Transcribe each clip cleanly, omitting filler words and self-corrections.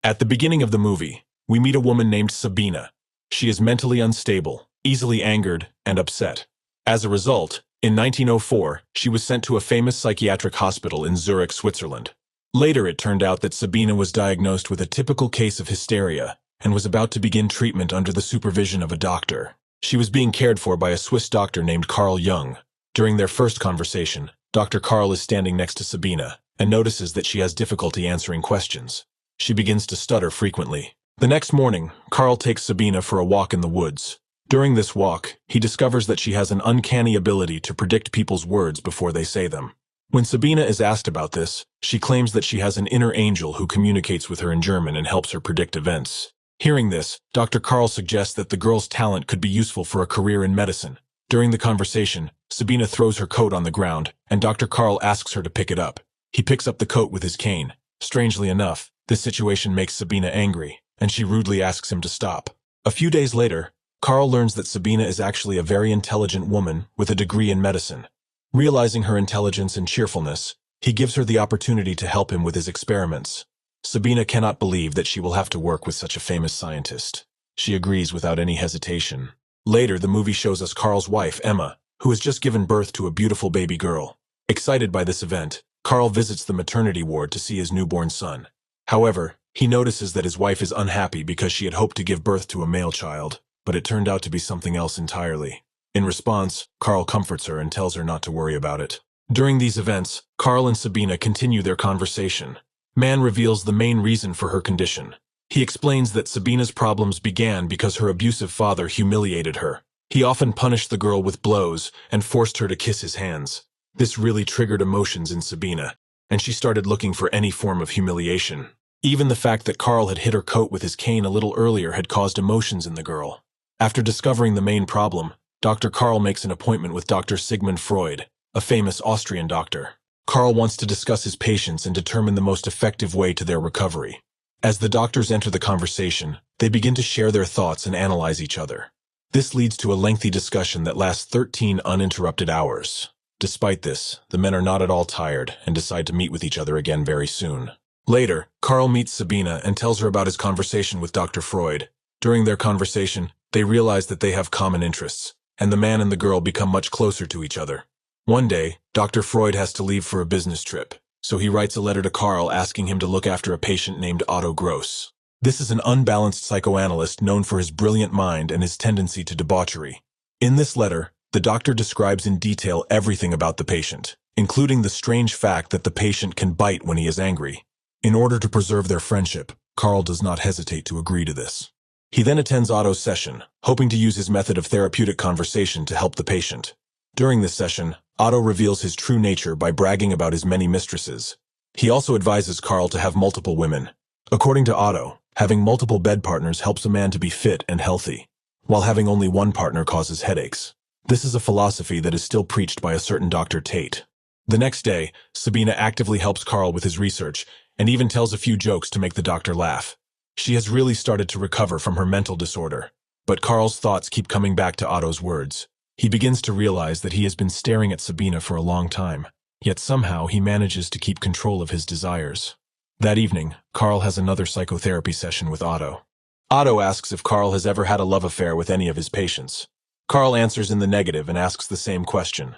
At the beginning of the movie, we meet a woman named Sabina. She is mentally unstable, easily angered, and upset. As a result, in 1904, she was sent to a famous psychiatric hospital in Zurich, Switzerland. Later, it turned out that Sabina was diagnosed with a typical case of hysteria and was about to begin treatment under the supervision of a doctor. She was being cared for by a Swiss doctor named Carl Jung. During their first conversation, Dr. Carl is standing next to Sabina and notices that she has difficulty answering questions. She begins to stutter frequently. The next morning, Carl takes Sabina for a walk in the woods. During this walk, he discovers that she has an uncanny ability to predict people's words before they say them. When Sabina is asked about this, she claims that she has an inner angel who communicates with her in German and helps her predict events. Hearing this, Dr. Carl suggests that the girl's talent could be useful for a career in medicine. During the conversation, Sabina throws her coat on the ground, and Dr. Carl asks her to pick it up. He picks up the coat with his cane. Strangely enough, this situation makes Sabina angry, and she rudely asks him to stop. A few days later, Carl learns that Sabina is actually a very intelligent woman with a degree in medicine. Realizing her intelligence and cheerfulness, he gives her the opportunity to help him with his experiments. Sabina cannot believe that she will have to work with such a famous scientist. She agrees without any hesitation. Later, the movie shows us Carl's wife, Emma, who has just given birth to a beautiful baby girl. Excited by this event, Carl visits the maternity ward to see his newborn son. However, he notices that his wife is unhappy because she had hoped to give birth to a male child, but it turned out to be something else entirely. In response, Carl comforts her and tells her not to worry about it. During these events, Carl and Sabina continue their conversation. Mann reveals the main reason for her condition. He explains that Sabina's problems began because her abusive father humiliated her. He often punished the girl with blows and forced her to kiss his hands. This really triggered emotions in Sabina, and she started looking for any form of humiliation. Even the fact that Carl had hit her coat with his cane a little earlier had caused emotions in the girl. After discovering the main problem, Dr. Carl makes an appointment with Dr. Sigmund Freud, a famous Austrian doctor. Carl wants to discuss his patients and determine the most effective way to their recovery. As the doctors enter the conversation, they begin to share their thoughts and analyze each other. This leads to a lengthy discussion that lasts 13 uninterrupted hours. Despite this, the men are not at all tired and decide to meet with each other again very soon. Later, Carl meets Sabina and tells her about his conversation with Dr. Freud. During their conversation, they realize that they have common interests, and the man and the girl become much closer to each other. One day, Dr. Freud has to leave for a business trip, so he writes a letter to Carl asking him to look after a patient named Otto Gross. This is an unbalanced psychoanalyst known for his brilliant mind and his tendency to debauchery. In this letter, the doctor describes in detail everything about the patient, including the strange fact that the patient can bite when he is angry. In order to preserve their friendship, Carl does not hesitate to agree to this. He then attends Otto's session, hoping to use his method of therapeutic conversation to help the patient. During this session, Otto reveals his true nature by bragging about his many mistresses. He also advises Carl to have multiple women. According to Otto, having multiple bed partners helps a man to be fit and healthy, while having only one partner causes headaches. This is a philosophy that is still preached by a certain Dr. Tate. The next day, Sabina actively helps Carl with his research and even tells a few jokes to make the doctor laugh. She has really started to recover from her mental disorder, but Carl's thoughts keep coming back to Otto's words. He begins to realize that he has been staring at Sabina for a long time, yet somehow he manages to keep control of his desires. That evening, Carl has another psychotherapy session with Otto. Otto asks if Carl has ever had a love affair with any of his patients. Carl answers in the negative and asks the same question.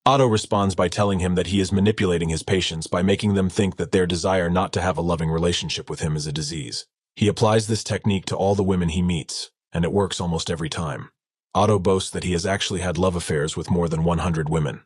Otto responds by telling him that he is manipulating his patients by making them think that their desire not to have a loving relationship with him is a disease. He applies this technique to all the women he meets, and it works almost every time. Otto boasts that he has actually had love affairs with more than 100 women.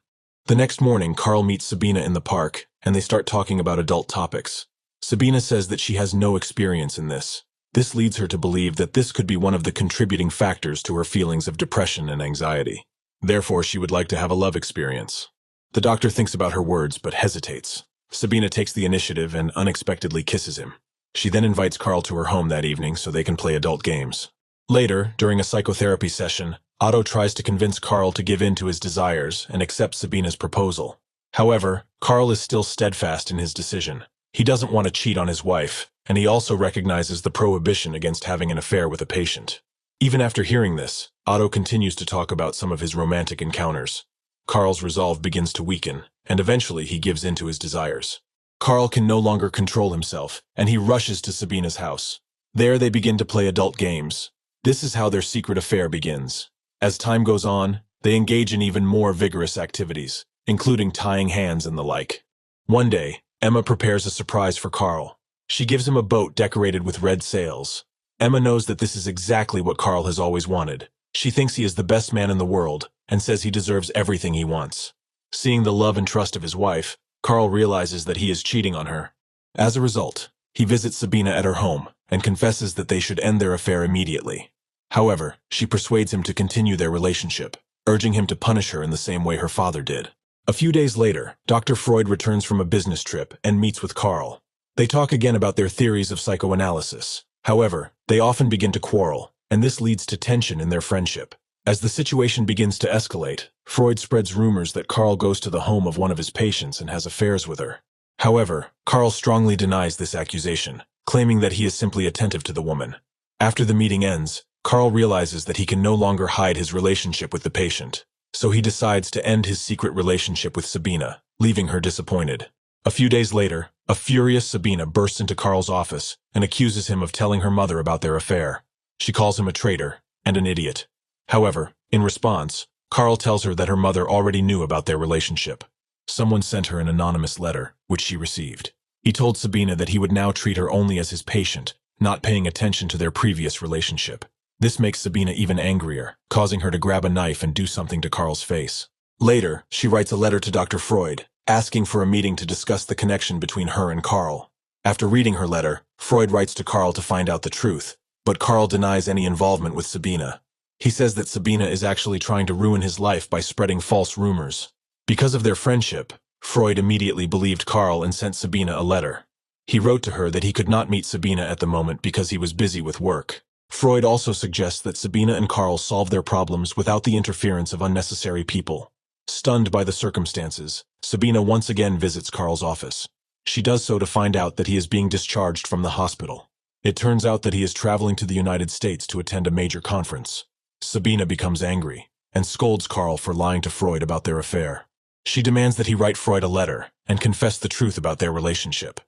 The next morning, Carl meets Sabina in the park, and they start talking about adult topics. Sabina says that she has no experience in this. This leads her to believe that this could be one of the contributing factors to her feelings of depression and anxiety. Therefore, she would like to have a love experience. The doctor thinks about her words, but hesitates. Sabina takes the initiative and unexpectedly kisses him. She then invites Carl to her home that evening so they can play adult games. Later, during a psychotherapy session, Otto tries to convince Carl to give in to his desires and accept Sabina's proposal. However, Carl is still steadfast in his decision. He doesn't want to cheat on his wife, and he also recognizes the prohibition against having an affair with a patient. Even after hearing this, Otto continues to talk about some of his romantic encounters. Carl's resolve begins to weaken, and eventually he gives in to his desires. Carl can no longer control himself, and he rushes to Sabina's house. There they begin to play adult games. This is how their secret affair begins. As time goes on, they engage in even more vigorous activities, including tying hands and the like. One day, Emma prepares a surprise for Carl. She gives him a boat decorated with red sails. Emma knows that this is exactly what Carl has always wanted. She thinks he is the best man in the world and says he deserves everything he wants. Seeing the love and trust of his wife, Carl realizes that he is cheating on her. As a result, he visits Sabina at her home and confesses that they should end their affair immediately. However, she persuades him to continue their relationship, urging him to punish her in the same way her father did. A few days later, Dr. Freud returns from a business trip and meets with Carl. They talk again about their theories of psychoanalysis. However, they often begin to quarrel, and this leads to tension in their friendship. As the situation begins to escalate, Freud spreads rumors that Carl goes to the home of one of his patients and has affairs with her. However, Carl strongly denies this accusation, claiming that he is simply attentive to the woman. After the meeting ends, Carl realizes that he can no longer hide his relationship with the patient, so he decides to end his secret relationship with Sabina, leaving her disappointed. A few days later, a furious Sabina bursts into Carl's office and accuses him of telling her mother about their affair. She calls him a traitor and an idiot. However, in response, Carl tells her that her mother already knew about their relationship. Someone sent her an anonymous letter, which she received. He told Sabina that he would now treat her only as his patient, not paying attention to their previous relationship. This makes Sabina even angrier, causing her to grab a knife and do something to Carl's face. Later, she writes a letter to Dr. Freud, asking for a meeting to discuss the connection between her and Carl. After reading her letter, Freud writes to Carl to find out the truth, but Carl denies any involvement with Sabina. He says that Sabina is actually trying to ruin his life by spreading false rumors. Because of their friendship, Freud immediately believed Carl and sent Sabina a letter. He wrote to her that he could not meet Sabina at the moment because he was busy with work. Freud also suggests that Sabina and Carl solve their problems without the interference of unnecessary people. Stunned by the circumstances, Sabina once again visits Carl's office. She does so to find out that he is being discharged from the hospital. It turns out that he is traveling to the United States to attend a major conference. Sabina becomes angry and scolds Carl for lying to Freud about their affair. She demands that he write Freud a letter and confess the truth about their relationship.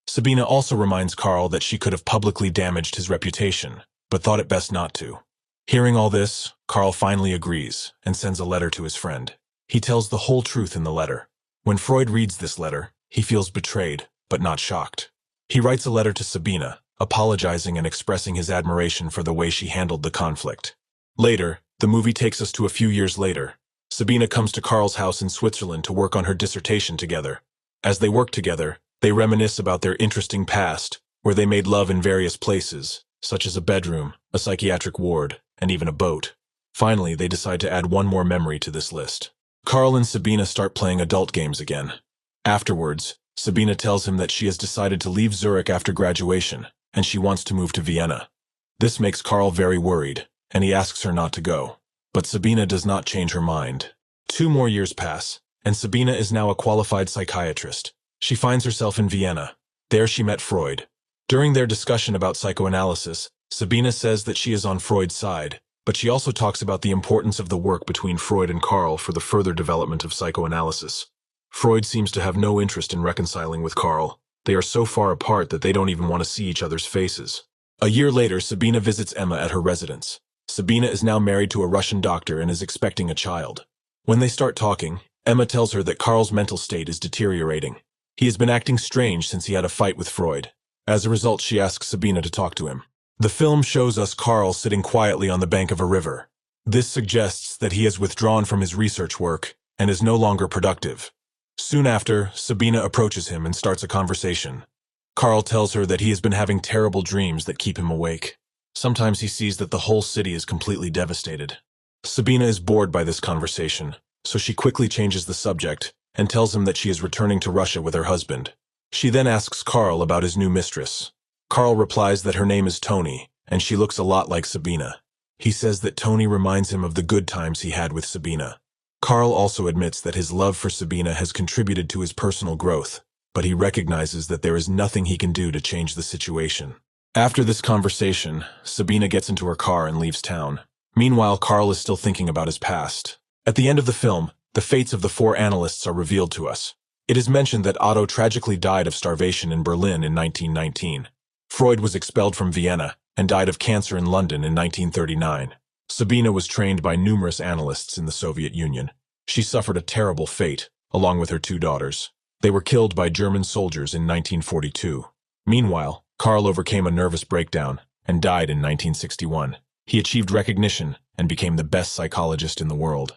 Sabina also reminds Carl that she could have publicly damaged his reputation, but thought it best not to. Hearing all this, Carl finally agrees and sends a letter to his friend. He tells the whole truth in the letter. When Freud reads this letter, he feels betrayed, but not shocked. He writes a letter to Sabina, apologizing and expressing his admiration for the way she handled the conflict. Later, the movie takes us to a few years later. Sabina comes to Carl's house in Switzerland to work on her dissertation together. As they work together, they reminisce about their interesting past, where they made love in various places, such as a bedroom, a psychiatric ward, and even a boat. Finally, they decide to add one more memory to this list. Carl and Sabina start playing adult games again. Afterwards, Sabina tells him that she has decided to leave Zurich after graduation, and she wants to move to Vienna. This makes Carl very worried, and he asks her not to go. But Sabina does not change her mind. 2 more years pass, and Sabina is now a qualified psychiatrist. She finds herself in Vienna. There she met Freud. During their discussion about psychoanalysis, Sabina says that she is on Freud's side, but she also talks about the importance of the work between Freud and Carl for the further development of psychoanalysis. Freud seems to have no interest in reconciling with Carl. They are so far apart that they don't even want to see each other's faces. A year later, Sabina visits Emma at her residence. Sabina is now married to a Russian doctor and is expecting a child. When they start talking, Emma tells her that Carl's mental state is deteriorating. He has been acting strange since he had a fight with Freud. As a result, she asks Sabina to talk to him. The film shows us Carl sitting quietly on the bank of a river. This suggests that he has withdrawn from his research work and is no longer productive. Soon after, Sabina approaches him and starts a conversation. Carl tells her that he has been having terrible dreams that keep him awake. Sometimes he sees that the whole city is completely devastated. Sabina is bored by this conversation, so she quickly changes the subject and tells him that she is returning to Russia with her husband. She then asks Carl about his new mistress. Carl replies that her name is Tony, and she looks a lot like Sabina. He says that Tony reminds him of the good times he had with Sabina. Carl also admits that his love for Sabina has contributed to his personal growth, but he recognizes that there is nothing he can do to change the situation. After this conversation, Sabina gets into her car and leaves town. Meanwhile, Carl is still thinking about his past. At the end of the film, the fates of the 4 analysts are revealed to us. It is mentioned that Otto tragically died of starvation in Berlin in 1919. Freud was expelled from Vienna and died of cancer in London in 1939. Sabina was trained by numerous analysts in the Soviet Union. She suffered a terrible fate, along with her two daughters. They were killed by German soldiers in 1942. Meanwhile, Karl overcame a nervous breakdown and died in 1961. He achieved recognition and became the best psychologist in the world.